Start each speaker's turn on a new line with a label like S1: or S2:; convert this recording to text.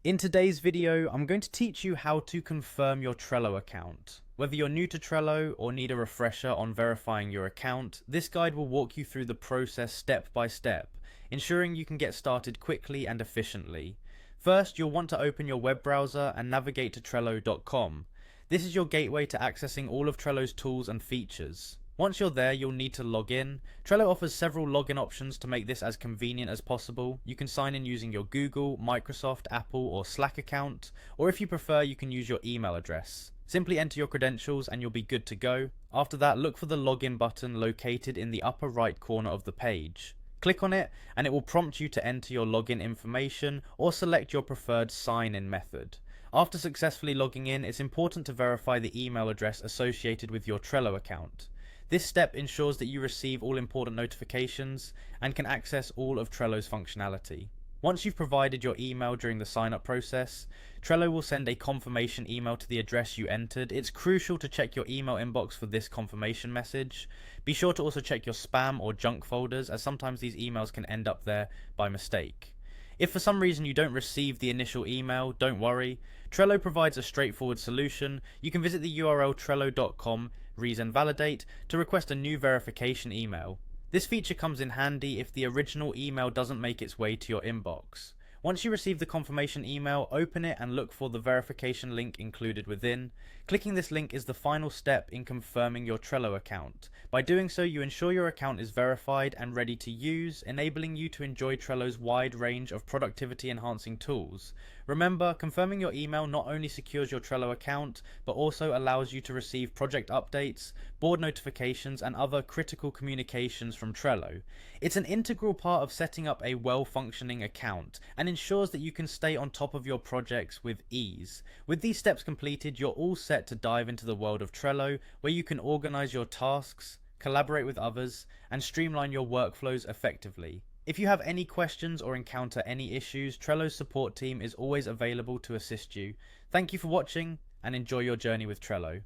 S1: In today's video, I'm going to teach you how to confirm your Trello account. Whether you're new to Trello or need a refresher on verifying your account, this guide will walk you through the process step by step, ensuring you can get started quickly and efficiently. First, you'll want to open your web browser and navigate to Trello.com. This is your gateway to accessing all of Trello's tools and features. Once you're there, you'll need to log in. Trello offers several login options to make this as convenient as possible. You can sign in using your Google, Microsoft, Apple, or Slack account, or if you prefer, you can use your email address. Simply enter your credentials and you'll be good to go. After that, look for the login button located in the upper right corner of the page. Click on it and it will prompt you to enter your login information or select your preferred sign-in method. After successfully logging in, it's important to verify the email address associated with your Trello account. This step ensures that you receive all important notifications and can access all of Trello's functionality. Once you've provided your email during the sign-up process, Trello will send a confirmation email to the address you entered. It's crucial to check your email inbox for this confirmation message. Be sure to also check your spam or junk folders, as sometimes these emails can end up there by mistake. If for some reason you don't receive the initial email, don't worry. Trello provides a straightforward solution. You can visit the URL trello.com validate to request a new verification email. This feature comes in handy if the original email doesn't make its way to your inbox. Once you receive the confirmation email, open it and look for the verification link included within. Clicking this link is the final step in confirming your Trello account. By doing so, you ensure your account is verified and ready to use, enabling you to enjoy Trello's wide range of productivity enhancing tools. Remember, confirming your email not only secures your Trello account, but also allows you to receive project updates, board notifications, and other critical communications from Trello. It's an integral part of setting up a well-functioning account and ensures that you can stay on top of your projects with ease. With these steps completed, you're all set to dive into the world of Trello, where you can organize your tasks, collaborate with others, and streamline your workflows effectively. If you have any questions or encounter any issues, Trello's support team is always available to assist you. Thank you for watching and enjoy your journey with Trello.